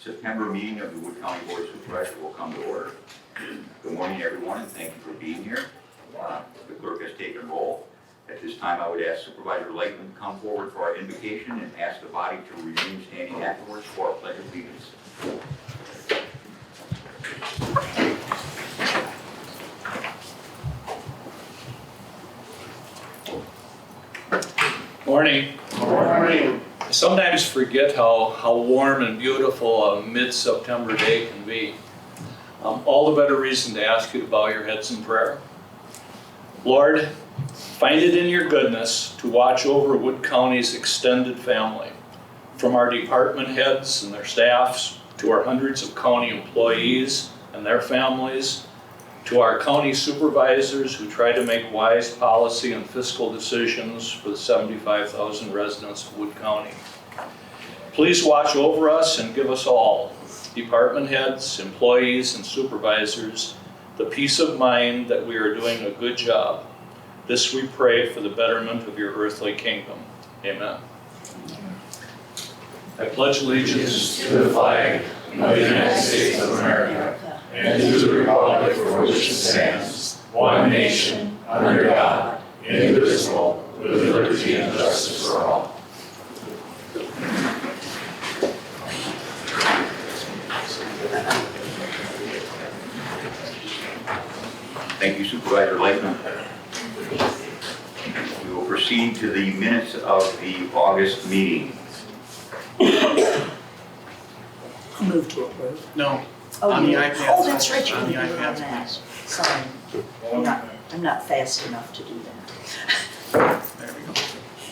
September meeting of the Wood County Board of Supervisors will come to order. Good morning, everyone, and thank you for being here. The clerk has taken roll. At this time, I would ask Supervisor Lightman to come forward for our invocation and ask the body to remain standing afterwards for our pledge of allegiance. Morning. Morning. I sometimes forget how warm and beautiful a mid-September day can be. All the better reason to ask you to bow your heads in prayer. Lord, find it in your goodness to watch over Wood County's extended family, from our department heads and their staffs, to our hundreds of county employees and their families, to our county supervisors who try to make wise policy and fiscal decisions for the 75,000 residents of Wood County. Please watch over us and give us all, department heads, employees, and supervisors, the peace of mind that we are doing a good job. This we pray for the betterment of your earthly kingdom. Amen. I pledge allegiance to the flag of the United States of America and to the republic for which it stands, one nation, under God, indivisible, with liberty and justice for all. Thank you, Supervisor Lightman. We will proceed to the minutes of the August meeting. Move to approve. No. Oh, On the yeah. iPad. Oh, that's right, you On can the do it on iPad. that. Sorry, I'm not fast enough to do that. There we go.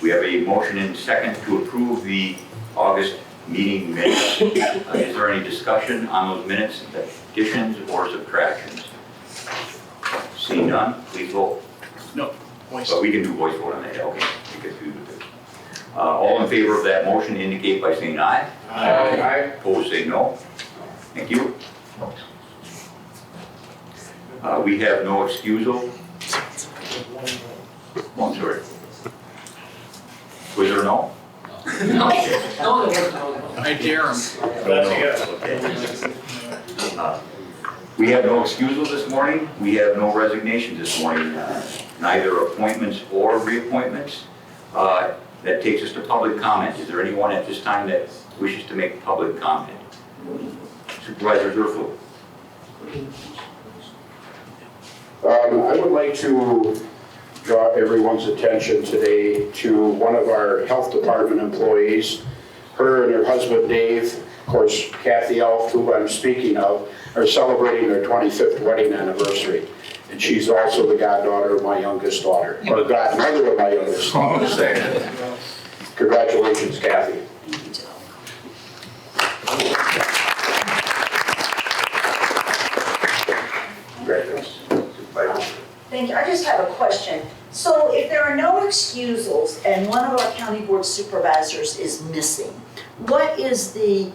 We have a motion and second to approve the August meeting minutes. Is there any discussion on those minutes, additions or subtractions? Seeing none, please vote. No, voice. But we can do voice vote on that, okay. We can do this. All in favor of that motion indicate by saying aye. Aye. Opposed, say no. Thank you. We have no excusal. Oh, I'm sorry. Was there no? I dare him. We have no excusal this morning. We have no resignations this morning, neither appointments or reappointments. That takes us to public comment. Is there anyone at this time that wishes to make public comment? Supervisor Zerflu. I would like to draw everyone's attention today to one of our health department employees. Her and her husband Dave, of course Kathy Elf, who I'm speaking of, are celebrating their 25th wedding anniversary. And she's also the goddaughter of my youngest daughter, or godmother of my youngest daughter. Congratulations, Kathy. Thank you, I just have a question. So if there are no excusals and one of our county board supervisors is missing, what's the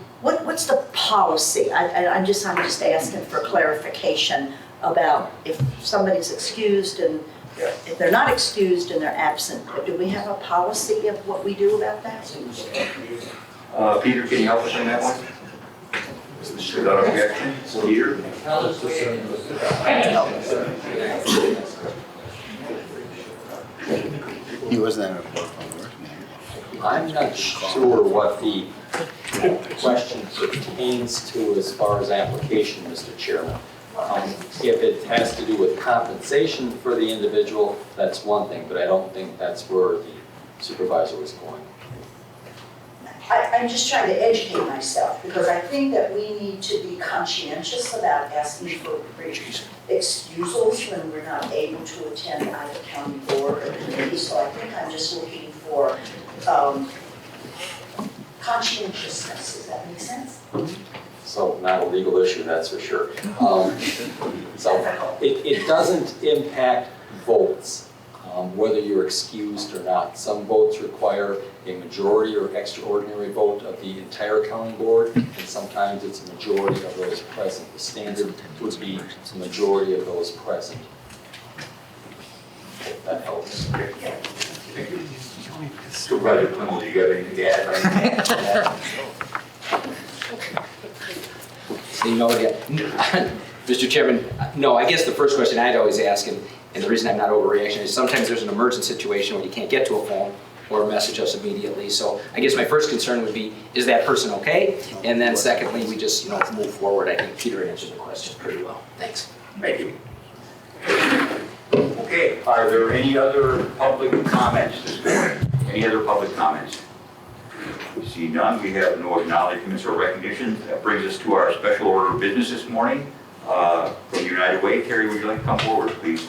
policy? I'm just asking for clarification about if somebody's excused and if they're not excused and they're absent. Do we have a policy of what we do about that? Peter, can you help us on that one? Without objection, Peter? He wasn't at a board. I'm not sure what the question pertains to as far as application, Mr. Chairman. If it has to do with compensation for the individual, that's one thing, but I don't think that's where the supervisor was going. I'm just trying to educate myself because I think that we need to be conscientious about asking for excusals when we're not able to attend either county board or committee. So I think I'm just looking for conscientiousness. Does that make sense? So not a legal issue, that's for sure. So it doesn't impact votes, whether you're excused or not. Some votes require a majority or extraordinary vote of the entire county board, and sometimes it's a majority of those present. The standard would be a majority of those present. If that helps. Thank you. Supervisor Clemmel, do you have anything to add? You know, Mr. Chairman, no, I guess the first question I'd always ask, and the reason I'm not overreacting is sometimes there's an emergency situation where you can't get to a phone or message us immediately. So I guess my first concern would be, is that person okay? And then secondly, we just, move forward. I think Peter answered the question pretty well. Thanks. Thank you. Okay, are there any other public comments this morning? Any other public comments? We see none. We have no acknowledgements or recognitions. That brings us to our special order of business this morning. From United Way, Terry, would you like to come forward, please?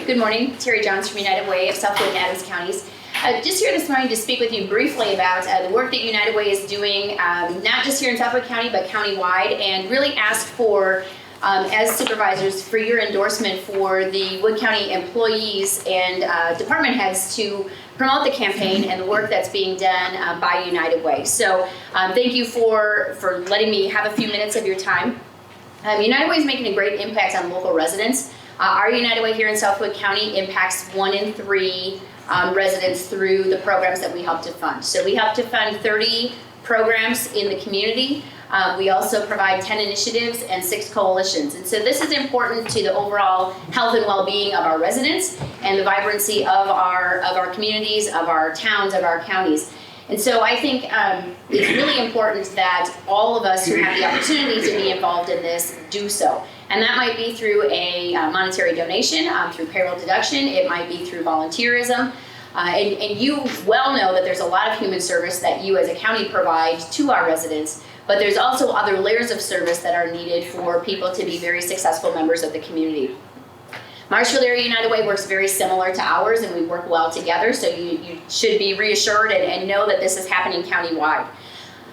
Good morning, Terry Johns from United Way of Southwood and Adams Counties. Just here this morning to speak with you briefly about the work that United Way is doing, not just here in Southwood County, but countywide, and really ask for, as supervisors, for your endorsement for the Wood County employees and department heads to promote the campaign and the work that's being done by United Way. So thank you for letting me have a few minutes of your time. United Way is making a great impact on local residents. Our United Way here in Southwood County impacts 1 in 3 residents through the programs that we help to fund. So we help to fund 30 programs in the community. We also provide 10 initiatives and 6 coalitions. And so this is important to the overall health and well-being of our residents and the vibrancy of our communities, of our towns, of our counties. And so I think it's really important that all of us who have the opportunity to be involved in this do so. And that might be through a monetary donation, through payroll deduction. It might be through volunteerism. And you well know that there's a lot of human service that you as a county provide to our residents, but there's also other layers of service that are needed for people to be very successful members of the community. Marshfield Area United Way works very similar to ours, and we work well together, so you should be reassured and know that this is happening countywide.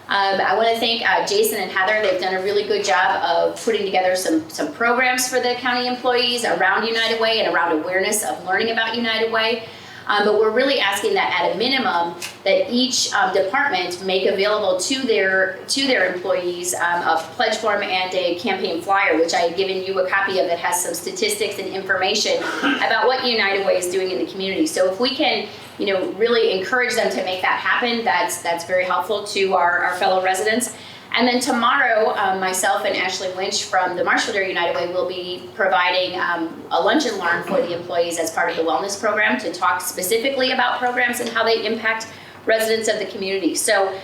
I want to thank Jason and Heather. They've done a really good job of putting together some programs for the county employees around United Way and around awareness of learning about United Way. But we're really asking that at a minimum that each department make available to their employees a pledge form and a campaign flyer, which I had given you a copy of that has some statistics and information about what United Way is doing in the community. So if we can really encourage them to make that happen, that's very helpful to our fellow residents. And then tomorrow, myself and Ashley Lynch from the Marshfield Area United Way will be providing a lunch and learn for the employees as part of the wellness program to talk specifically about programs and how they impact residents of the community. So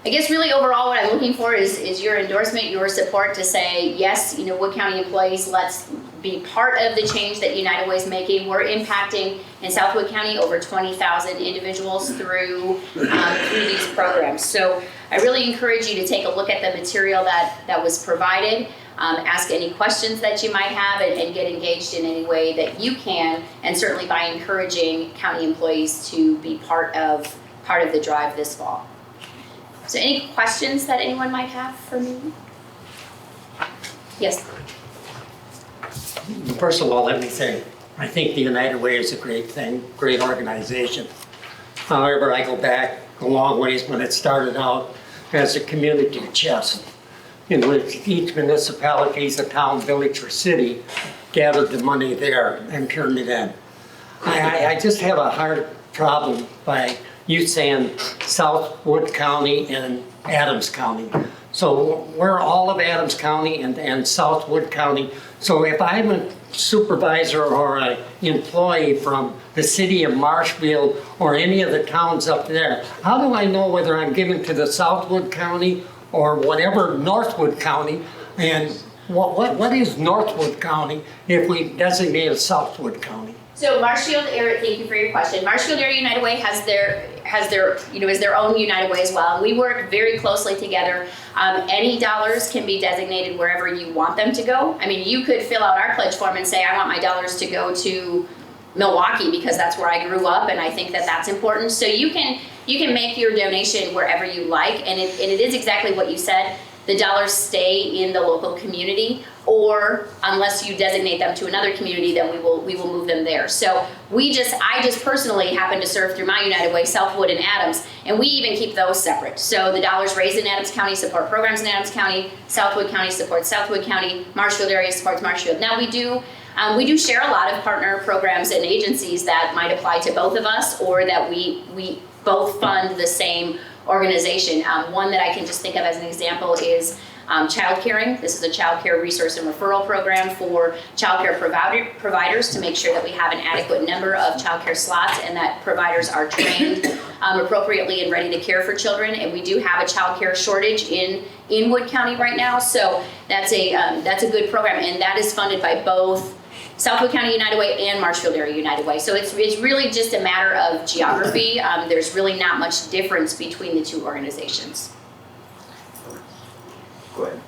I guess really overall what I'm looking for is your endorsement, your support to say, yes, Wood County employees, let's be part of the change that United Way is making. We're impacting in Southwood County over 20,000 individuals through these programs. So I really encourage you to take a look at the material that was provided, ask any questions that you might have, and get engaged in any way that you can, and certainly by encouraging county employees to be part of the drive this fall. So any questions that anyone might have for me? Yes. First of all, let me say, I think the United Way is a great thing, great organization. However, I go back a long ways when it started out as a community chest, in which each municipality, a town, village, or city gathered the money there and turned it in. I just have a hard problem by you saying Southwood County and Adams County. So we're all of Adams County and Southwood County. So if I'm a supervisor or an employee from the city of Marshfield or any of the towns up there, how do I know whether I'm giving to the Southwood County or whatever Northwood County? And what is Northwood County if we designate a Southwood County? So Marshfield Area, thank you for your question. Marshfield Area United Way is their own United Way as well. We work very closely together. Any dollars can be designated wherever you want them to go. I mean, you could fill out our pledge form and say, I want my dollars to go to Milwaukee because that's where I grew up, and I think that that's important. So you can make your donation wherever you like, and it is exactly what you said. the dollars stay in the local community, or unless you designate them to another community, then we will move them there. So I just personally happen to serve through my United Way, Southwood and Adams, and we even keep those separate. So the dollars raised in Adams County support programs in Adams County, Southwood County supports Southwood County, Marshfield area supports Marshfield. Now we do share a lot of partner programs and agencies that might apply to both of us, or that we both fund the same organization. One that I can just think of as an example is Child Caring. This is a child care resource and referral program for child care providers to make sure that we have an adequate number of child care slots and that providers are trained appropriately and ready to care for children. And we do have a child care shortage in Wood County right now, so that's a good program, and that is funded by both Southwood County United Way and Marshfield Area United Way. So it's really just a matter of geography. There's really not much difference between the two organizations. Go ahead.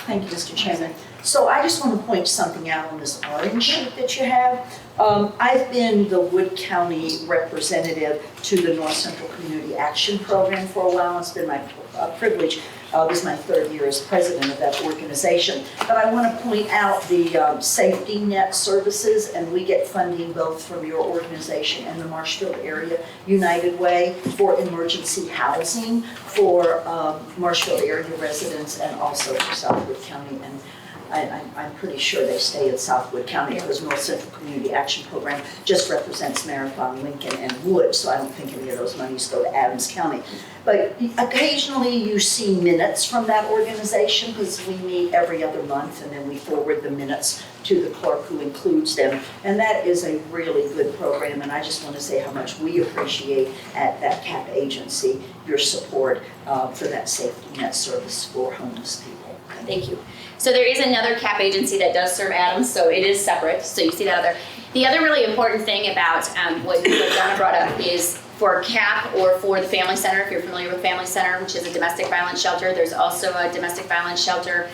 Thank you, Mr. Chairman. So I just want to point something out on this orange sheet that you have. I've been the Wood County representative to the North Central Community Action Program for a while. It's been my privilege. This is my third year as president of that organization. But I want to point out the safety net services, and we get funding both from your organization and the Marshfield Area United Way for emergency housing for Marshfield area residents and also for Southwood County. And I'm pretty sure they stay in Southwood County because North Central Community Action Program just represents Marathon, Lincoln, and Wood, so I don't think any of those monies go to Adams County. But occasionally you see minutes from that organization because we meet every other month and then we forward the minutes to the clerk who includes them. And that is a really good program, and I just want to say how much we appreciate at that CAP agency your support for that safety net service for homeless people. Thank you. So there is another CAP agency that does serve Adams, so it is separate, so you see that other. The other really important thing about what Donna brought up is for CAP or for the Family Center, if you're familiar with Family Center, which is a domestic violence shelter, there's also a domestic violence shelter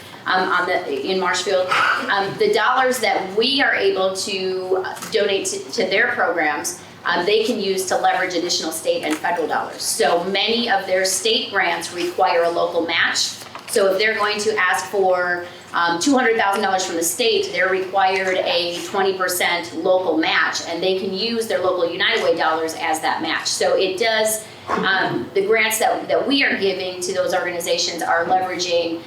in Marshfield. The dollars that we are able to donate to their programs, they can use to leverage additional state and federal dollars. So many of their state grants require a local match. So if they're going to ask for $200,000 from the state, they're required a 20% local match, and they can use their local United Way dollars as that match. So it does, the grants that we are giving to those organizations are leveraging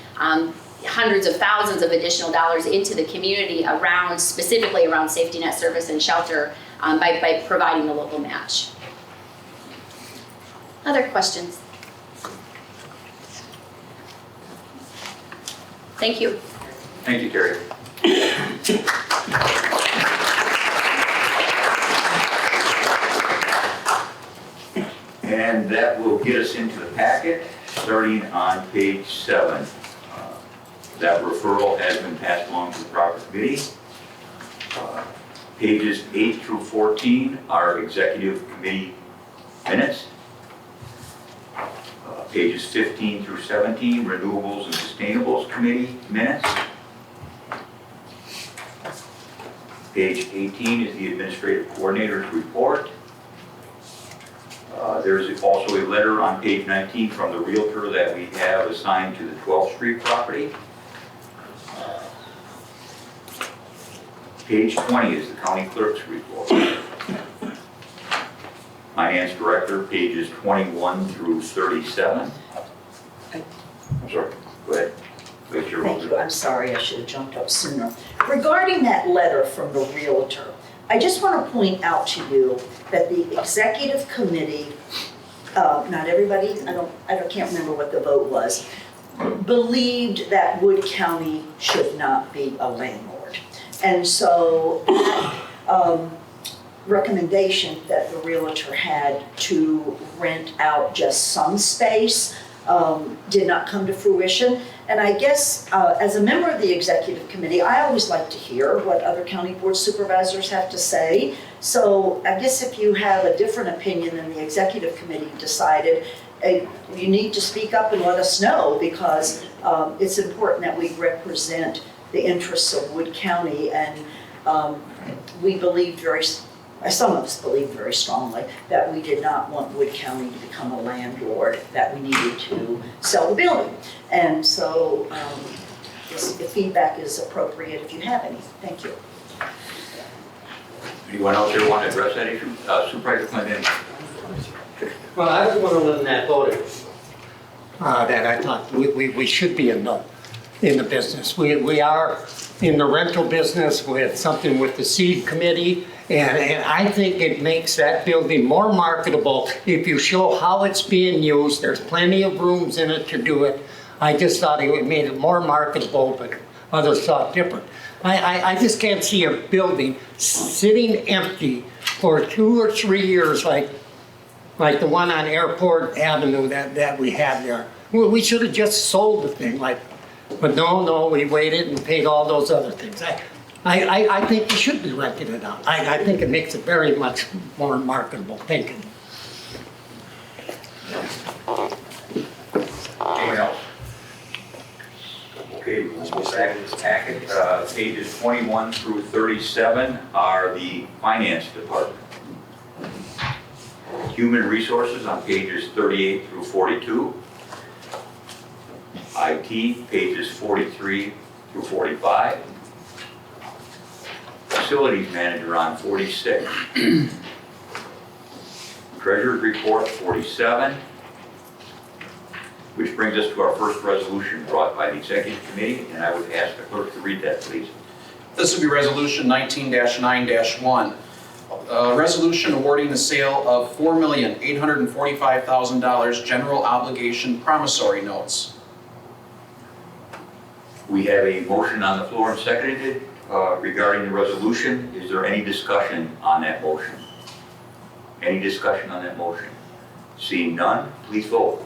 hundreds of thousands of additional dollars into the community specifically around safety net service and shelter by providing the local match. Other questions? Thank you. Thank you, Terry. And that will get us into the packet, starting on page 7. That referral has been passed along to the proper committee. Pages 8 through 14 are executive committee minutes. Pages 15 through 17, Renewables and Sustainables Committee minutes. Page 18 is the Administrative Coordinator's report. There's also a letter on page 19 from the Realtor that we have assigned to the 12th Street property. Page 20 is the County Clerk's report. Finance Director, pages 21 through 37. I'm sorry, go ahead. Thank you. I'm sorry, I should have jumped up sooner. Regarding that letter from the Realtor, I just want to point out to you that the executive committee, not everybody, I can't remember what the vote was, believed that Wood County should not be a landlord. And so that recommendation that the Realtor had to rent out just some space did not come to fruition. And I guess as a member of the executive committee, I always like to hear what other county board supervisors have to say. So I guess if you have a different opinion than the executive committee decided, you need to speak up and let us know, because it's important that we represent the interests of Wood County. And we believed very some of us believe very strongly that we did not want Wood County to become a landlord, that we needed to sell the building. And so the feedback is appropriate if you have any. Thank you. Anyone out there want to address that issue? Supervisor Clinton? Well, I was one of them that voted that I thought we should be in the business. We are in the rental business with something with the seed committee, and I think it makes that building more marketable if you show how it's being used. There's plenty of rooms in it to do it. I just thought it made it more marketable, but others thought different. I just can't see a building sitting empty for 2 or 3 years like the one on Airport Avenue that we had there. We should have just sold the thing, but no, we waited and paid all those other things. I think we should be renting it out. I think it makes it very much more marketable. Thank you. Anyone else? Okay, we'll go back to this packet. Pages 21 through 37 are the finance department. Human resources on pages 38 through 42. IT, pages 43 through 45. Facilities manager on 46. Treasurer's report 47. Which brings us to our first resolution brought by the executive committee, and I would ask the clerk to read that, please. This will be resolution 19-9-1. Resolution awarding the sale of $4,845,000 general obligation promissory notes. We have a motion on the floor and seconded regarding the resolution. Is there any discussion on that motion? Any discussion on that motion? Seeing none, please vote.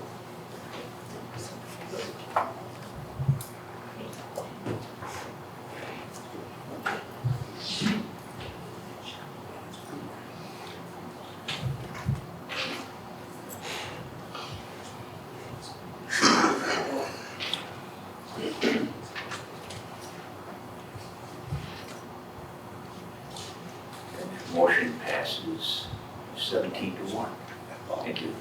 Motion passes 17-1. Thank you.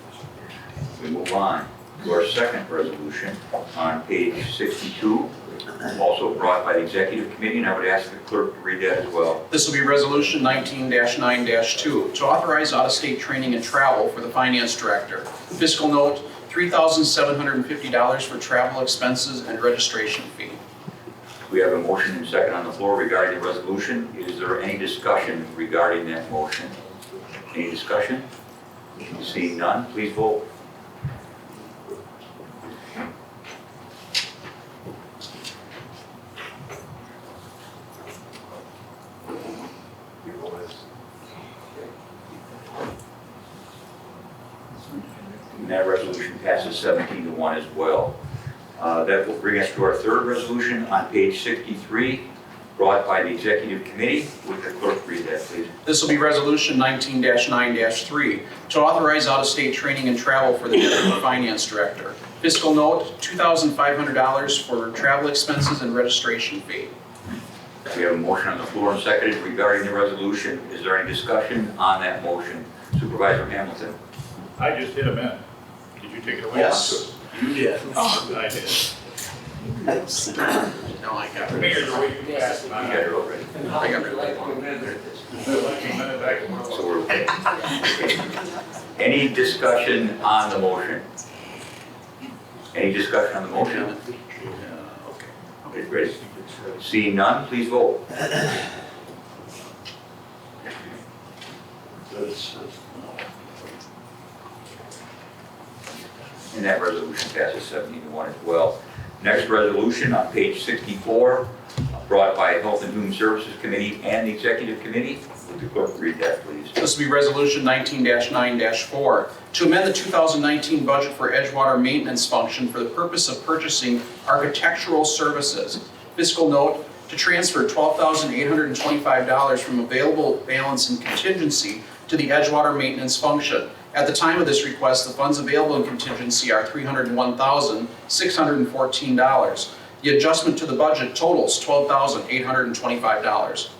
We move on to our second resolution on page 62, also brought by the executive committee, and I would ask the clerk to read that as well. This will be resolution 19-9-2 to authorize out-of-state training and travel for the finance director. Fiscal note, $3,750 for travel expenses and registration fee. We have a motion and second on the floor regarding the resolution. Is there any discussion regarding that motion? Any discussion? Seeing none, please vote. And that resolution passes 17-1 as well. That will bring us to our third resolution on page 63, brought by the executive committee. Would the clerk read that, please? This will be resolution 19-9-3 to authorize out-of-state training and travel for the deputy finance director. Fiscal note, $2,500 for travel expenses and registration fee. We have a motion on the floor and seconded regarding the resolution. Is there any discussion on that motion? Supervisor Hamilton. I just hit a minute. Did you take it away? Yes. You did. I did. No, I got The it. fingers are way too fast. You got it already. I got it. So we're okay. Any discussion on the motion? Any discussion on the motion? Okay, great. Seeing none, please vote. And that resolution passes 17-1 as well. Next resolution on page 64, brought by Health and Human Services Committee and the Executive Committee. Would the clerk read that, please? This will be resolution 19-9-4 to amend the 2019 budget for Edgewater maintenance function for the purpose of purchasing architectural services. Fiscal note, to transfer $12,825 from available balance in contingency to the Edgewater maintenance function. At the time of this request, the funds available in contingency are $301,614. The adjustment to the budget totals $12,825.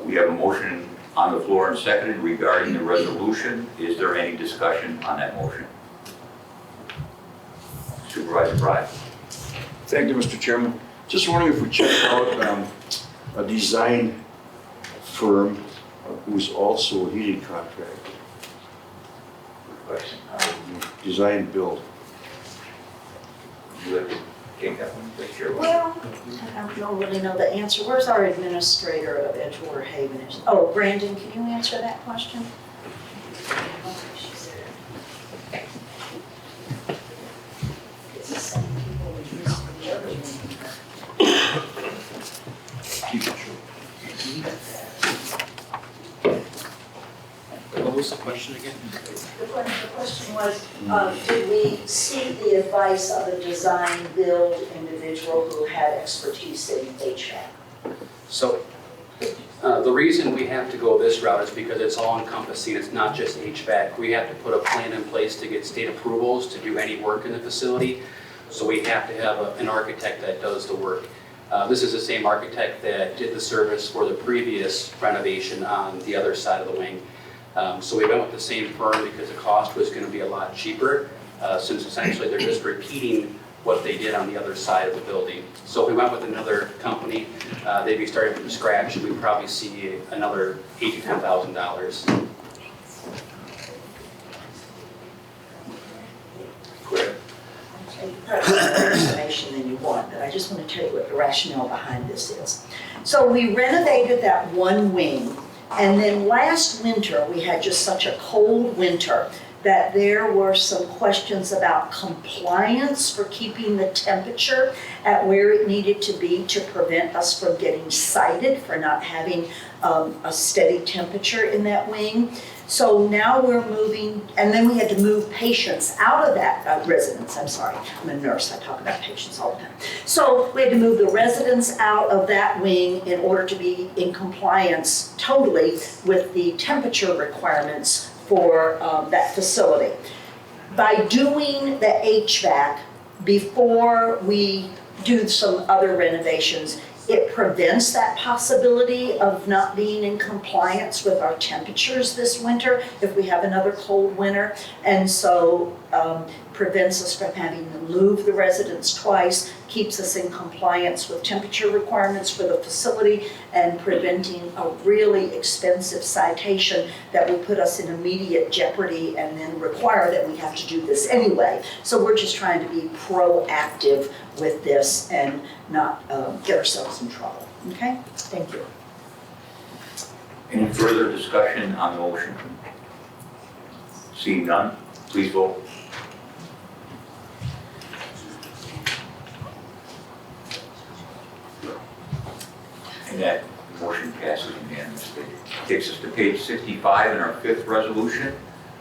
We have a motion on the floor and seconded regarding the resolution. Is there any discussion on that motion? Supervisor Bryan. Thank you, Mr. Chairman. Just wondering if we check out a design firm who's also a heating contractor. Good question. Design build. You have to take that one, Vice Chair. Well, I don't really know the answer. Where's our administrator of Edgewater Haven? Oh, Brandon, can you answer that question? Okay, she's there. It's the same people we use for the other one. What was the question again? The question was, did we seek the advice of a design build individual who had expertise in HVAC? So the reason we have to go this route is because it's all encompassing, it's not just HVAC. We have to put a plan in place to get state approvals to do any work in the facility. So we have to have an architect that does the work. This is the same architect that did the service for the previous renovation on the other side of the wing. So we went with the same firm because the cost was going to be a lot cheaper, since essentially they're just repeating what they did on the other side of the building. So if we went with another company, they'd be starting from scratch, and we'd probably see another $8,000 to $10,000. Correct. You probably have more information than you want, but I just want to tell you what the rationale behind this is. So we renovated that one wing, and then last winter, we had just such a cold winter that there were some questions about compliance for keeping the temperature at where it needed to be to prevent us from getting cited for not having a steady temperature in that wing. So now we're moving, and then we had to move patients out of that residence. I'm sorry, I'm a nurse, I talk about patients all the time. So we had to move the residents out of that wing in order to be in compliance totally with the temperature requirements for that facility. By doing the HVAC before we do some other renovations, it prevents that possibility of not being in compliance with our temperatures this winter if we have another cold winter. And so prevents us from having to move the residents twice, keeps us in compliance with temperature requirements for the facility, and preventing a really expensive citation that would put us in immediate jeopardy and then require that we have to do this anyway. So we're just trying to be proactive with this and not get ourselves in trouble. Okay? Thank you. Any further discussion on the motion? Seeing none, please vote. And that motion passes unanimously. Takes us to page 65 in our fifth resolution,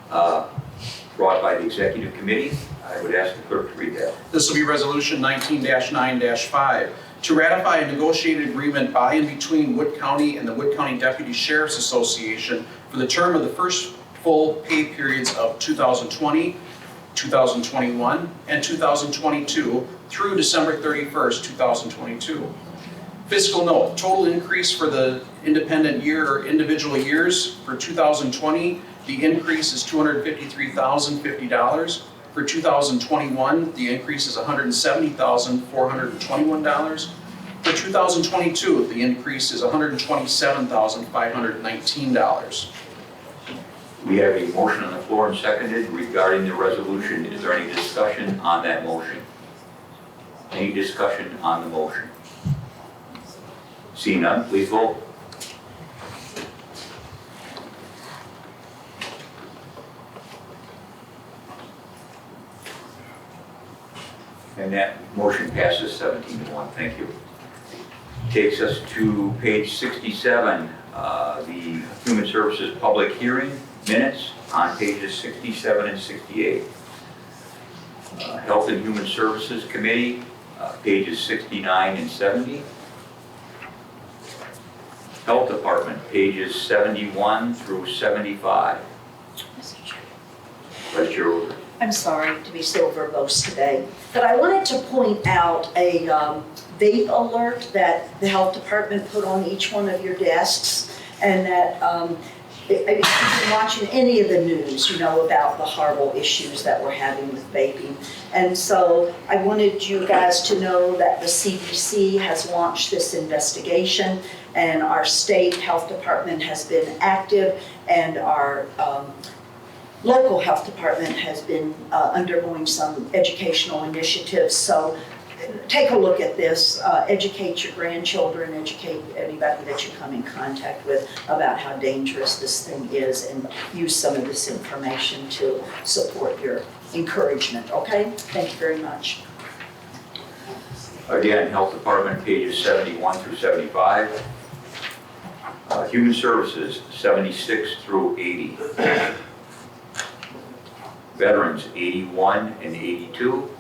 brought by the Executive Committee. I would ask the clerk to read that. This will be Resolution 19-9-5, to ratify a negotiated agreement by and between Wood County and the Wood County Deputy Sheriff's Association for the term of the first full pay periods of 2020, 2021, and 2022 through December 31st, 2022. Fiscal note, total increase for the independent year or individual years for 2020, the increase is $253,050. For 2021, the increase is $170,421. For 2022, the increase is $127,519. We have a motion on the floor and seconded regarding the resolution. Is there any discussion on that motion? Any discussion on the motion? Seeing none, please vote. And that motion passes 17-1. Thank you. Takes us to page 67, the Human Services Public Hearing minutes on pages 67 and 68. Health and Human Services Committee, pages 69 and 70. Health Department, pages 71 through 75. Mr. Chairman. Vice Chair Oger. I'm sorry to be so verbose today, but I wanted to point out a vape alert that the health department put on each one of your desks. and that, if you've been watching any of the news, you know about the horrible issues that we're having with vaping. And so I wanted you guys to know that the CDC has launched this investigation, and our state health department has been active, and our local health department has been undergoing some educational initiatives. So take a look at this, educate your grandchildren, educate anybody that you come in contact with about how dangerous this thing is, and use some of this information to support your encouragement, okay? Thank you very much. Again, Health Department, pages 71 through 75. Human Services, 76 through 80. Veterans, 81 and 82.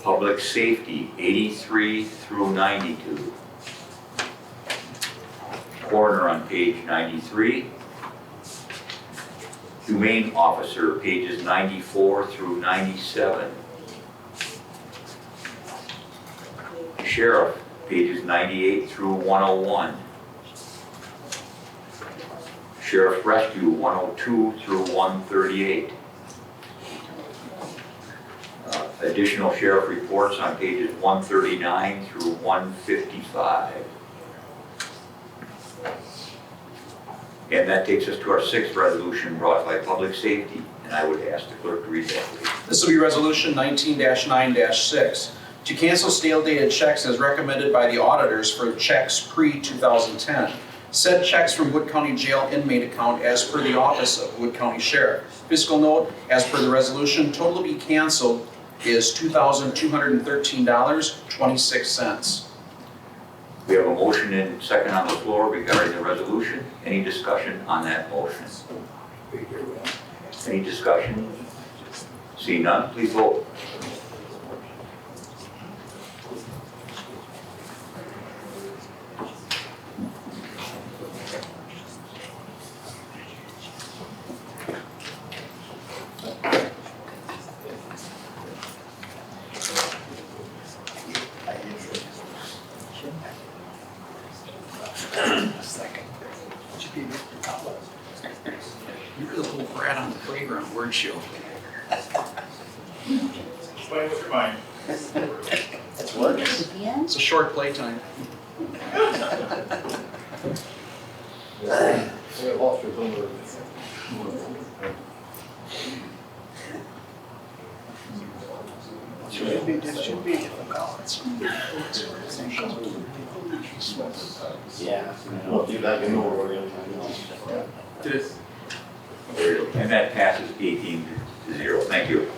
Public Safety, 83 through 92. Coroner on page 93. Humane Officer, pages 94 through 97. Sheriff, pages 98 through 101. Sheriff Rescue, 102 through 138. Additional sheriff reports on pages 139 through 155. And that takes us to our sixth resolution brought by Public Safety, and I would ask the clerk to read that, please. This will be Resolution 19-9-6, to cancel stale-dated checks as recommended by the auditors for checks pre-2010. Said checks from Wood County Jail inmate account as per the Office of Wood County Sheriff. Fiscal note, as per the resolution, total to be canceled is $2,213.26. We have a motion and second on the floor regarding the resolution. Any discussion on that motion? Any discussion? See none, please vote. You were the little brat on the playground, weren't you? Play with your mind. It's a short playtime. And that passes 18-0. Thank you.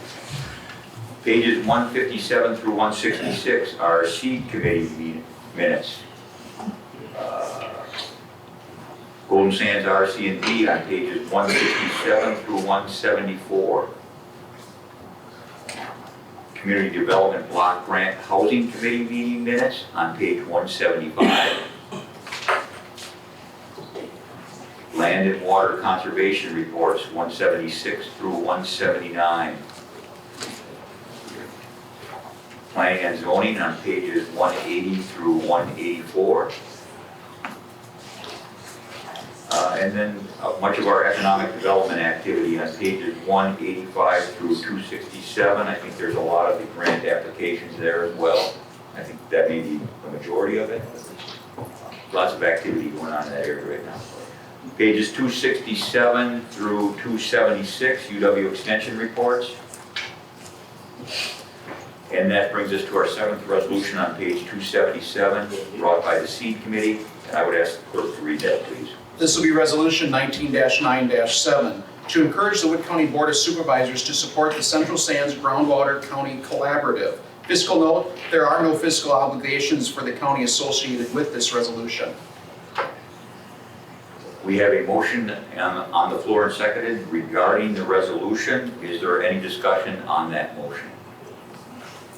Pages 157 through 166 are seed committee minutes. Golden Sands RC&D on pages 167 through 174. Community Development Block Grant Housing Committee meeting minutes on page 175. Land and Water Conservation Reports 176 through 179. Planning and Zoning on pages 180 through 184. And then much of our economic development activity on pages 185 through 267. I think there's a lot of the grant applications there as well. I think that may be the majority of it. Lots of activity going on in that area right now. Pages 267 through 276, UW Extension reports. And that brings us to our seventh resolution on page 277, brought by the Seed Committee. And I would ask the clerk to read that, please. This will be Resolution 19-9-7, to encourage the Wood County Board of Supervisors to support the Central Sands Groundwater County Collaborative. Fiscal note, there are no fiscal obligations for the county associated with this resolution. We have a motion on the floor and seconded regarding the resolution. Is there any discussion on that motion?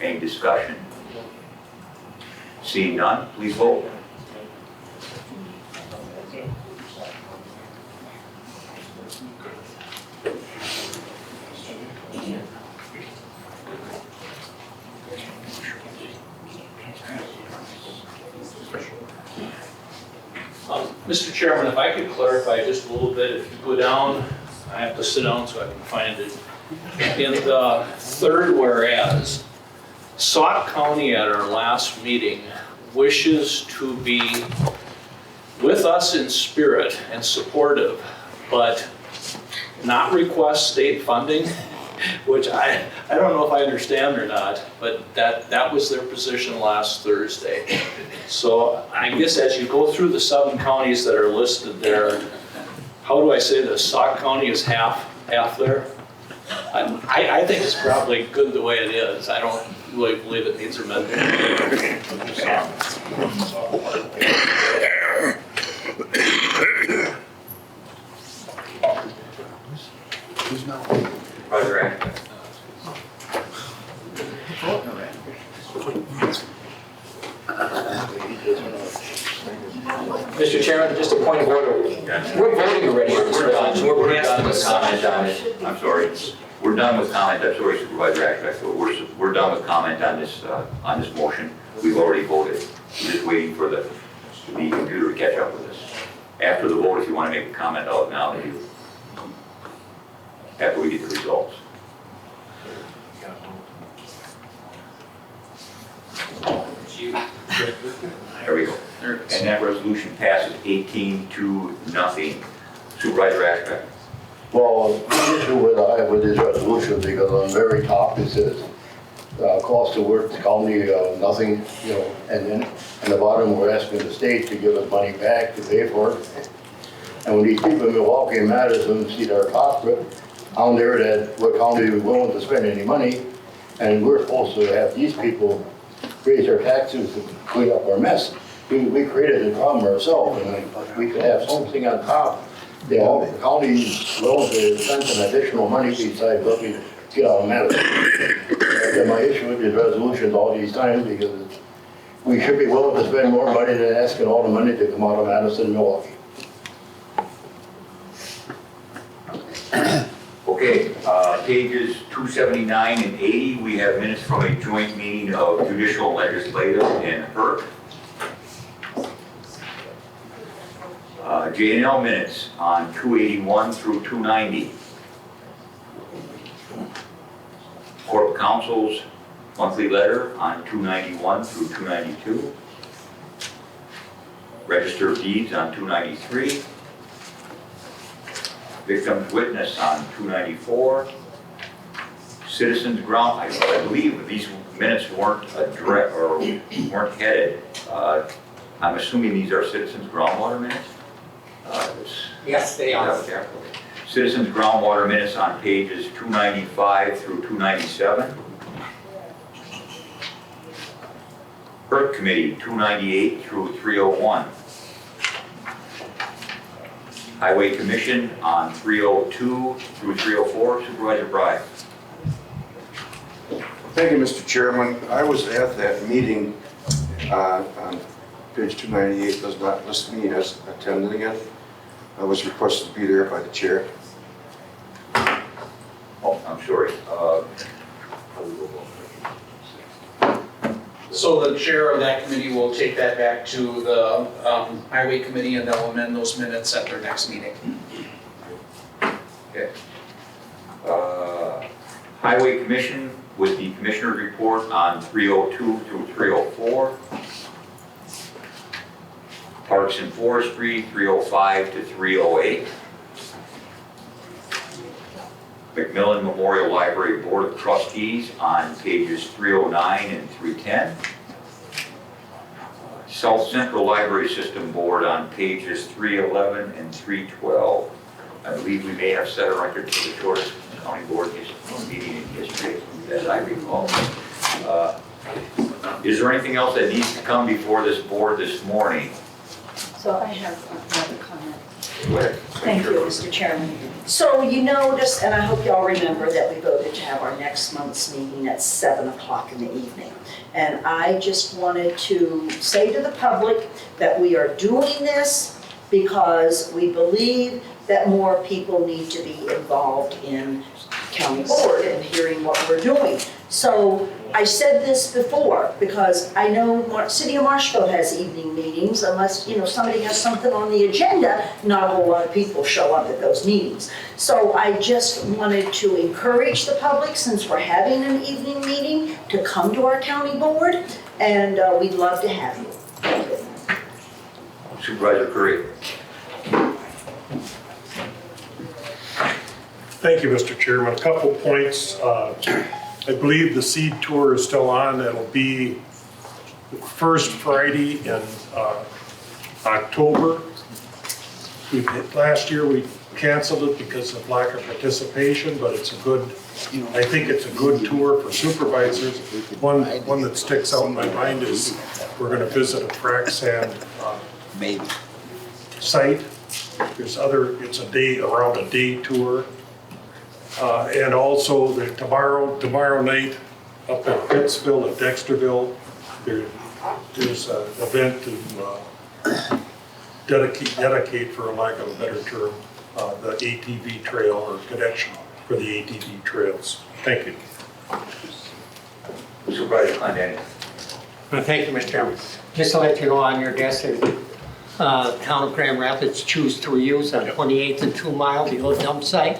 Any discussion? Seeing none, please vote. Mr. Chairman, if I could clarify just a little bit, if you go down, I have to sit down so I can find it. In the third whereas, Sauk County at our last meeting wishes to be with us in spirit and supportive, but not request state funding, which I don't know if I understand or not, but that was their position last Thursday. So I guess as you go through the 7 counties that are listed there, how do I say this? Sauk County is half there. I think it's probably good the way it is. I don't really believe it needs amendment. Roger, Act. Mr. Chairman, just a point of order. We're voting already on this resolution. We're done with past comment on it. I'm sorry. We're done with comment. I'm sorry, Supervisor Act. We're done with comment on this motion. We've already voted. We're just waiting for the computer to catch up with us. After the vote, if you want to make a comment, I'll acknowledge you. After we get the results. There we go. And that resolution passes 18-0. Supervisor Ashcraft. Well, the issue with this resolution, because on the very top it says, cost of work, county, nothing, you know, and then in the bottom, we're asking the state to give us money back to pay for it. And when these people in Milwaukee and Madison see their top down there that what county is willing to spend any money, and we're supposed to have these people raise their taxes to clean up our mess. We created the problem ourselves, and we could have something on top. The county is willing to spend some additional money besides what we get out of Madison. And my issue with these resolutions all these times, because we should be willing to spend more money than asking all the money to come out of Madison and Milwaukee. Okay, pages 279 and 80, we have minutes from a joint meeting of judicial, legislative, and HERC. J&L minutes on 281 through 290. Corp Council's monthly letter on 291 through 292. Register of Deeds on 293. Victim's Witness on 294. Citizens Ground, I believe these minutes weren't weren't headed. I'm assuming these are Citizens Groundwater minutes? Yes, they are. Citizens Groundwater minutes on pages 295 through 297. HERC Committee 298 through 301. Highway Commission on 302 through 304. Supervisor Bry. Thank you, Mr. Chairman. I was at that meeting on page 298, does not list me as attending it. I was requested to be there by the chair. Oh, I'm sorry. So the chair of that committee will take that back to the highway committee, and they'll amend those minutes at their next meeting. Okay. Highway Commission with the Commissioner's report on 302 through 304. Parks and Forestry, 305 to 308. McMillan Memorial Library Board of Trustees on pages 309 and 310. South Central Library System Board on pages 311 and 312. I believe we may have set a record for the shortest county board meeting in history, as I recall. Is there anything else that needs to come before this board this morning? So I have another comment. Go ahead. Thank you, Mr. Chairman. So you noticed, and I hope y'all remember, that we voted to have our next month's meeting at 7 o'clock in the evening. And I just wanted to say to the public that we are doing this because we believe that more people need to be involved in county board and hearing what we're doing. So I said this before, because I know City of Marshfield has evening meetings, unless, somebody has something on the agenda, not a whole lot of people show up at those meetings. So I just wanted to encourage the public, since we're having an evening meeting, to come to our county board, and we'd love to have you. Supervisor Curry. Thank you, Mr. Chairman. A couple points. I believe the seed tour is still on. It'll be the first Friday in October. Last year we canceled it because of lack of participation, but I think it's a good tour for supervisors. One that sticks out in my mind is we're going to visit a frac sand site. It's around a day tour. And also tomorrow night up at Pittsville, at Dexterville, there's an event to dedicate, for lack of a better term, the ATV trail, or connection for the ATV trails. Thank you. Supervisor Clendany. Thank you, Mr. Chairman. Just to let you know, on your desk, there's Town of Grand Rapids Choose to Reuse on 28th and 2 Mile, the old dump site.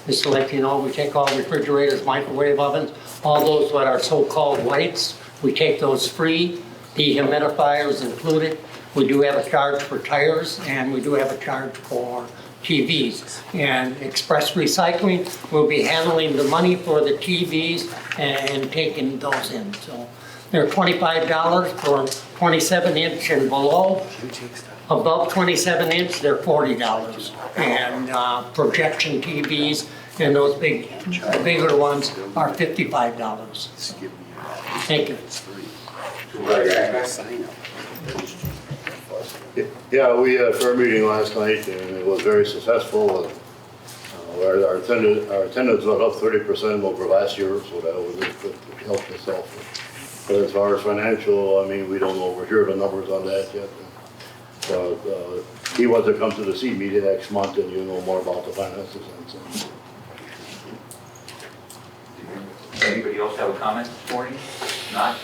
Just to let you know, we take all refrigerators, microwave ovens, all those what are so-called whites. We take those free, dehumidifiers included. We do have a charge for tires, and we do have a charge for TVs. And Express Recycling will be handling the money for the TVs and taking those in. So they're $25 for 27-inch and below. Above 27-inch, they're $40. And projection TVs and those bigger ones are $55. Thank you. Yeah, we had a fair meeting last night, and it was very successful. Our attendance went up 30% over last year, so that was helped us out. But as far as financial, I mean, we don't know, we're sure the numbers on that yet. He wants to come to the seed meeting next month, and you'll know more about the finances and so. Anybody else have a comment this morning? Not?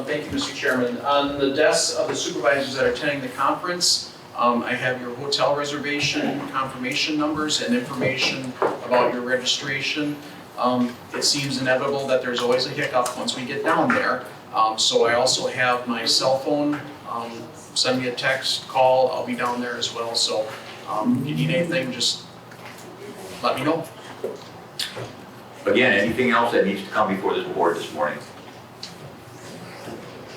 Thank you, Mr. Chairman. On the desks of the supervisors that are attending the conference, I have your hotel reservation confirmation numbers and information about your registration. It seems inevitable that there's always a hiccup once we get down there. So I also have my cell phone. Send me a text, call, I'll be down there as well. So if you need anything, just let me know. Again, anything else that needs to come before this board this morning?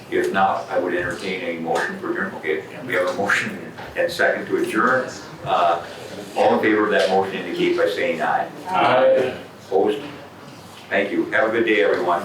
If not, I would entertain a motion for adjournment. Okay, we have a motion and second to adjourn. All in favor of that motion indicate by saying aye. Aye. Opposed? Thank you. Have a good day, everyone.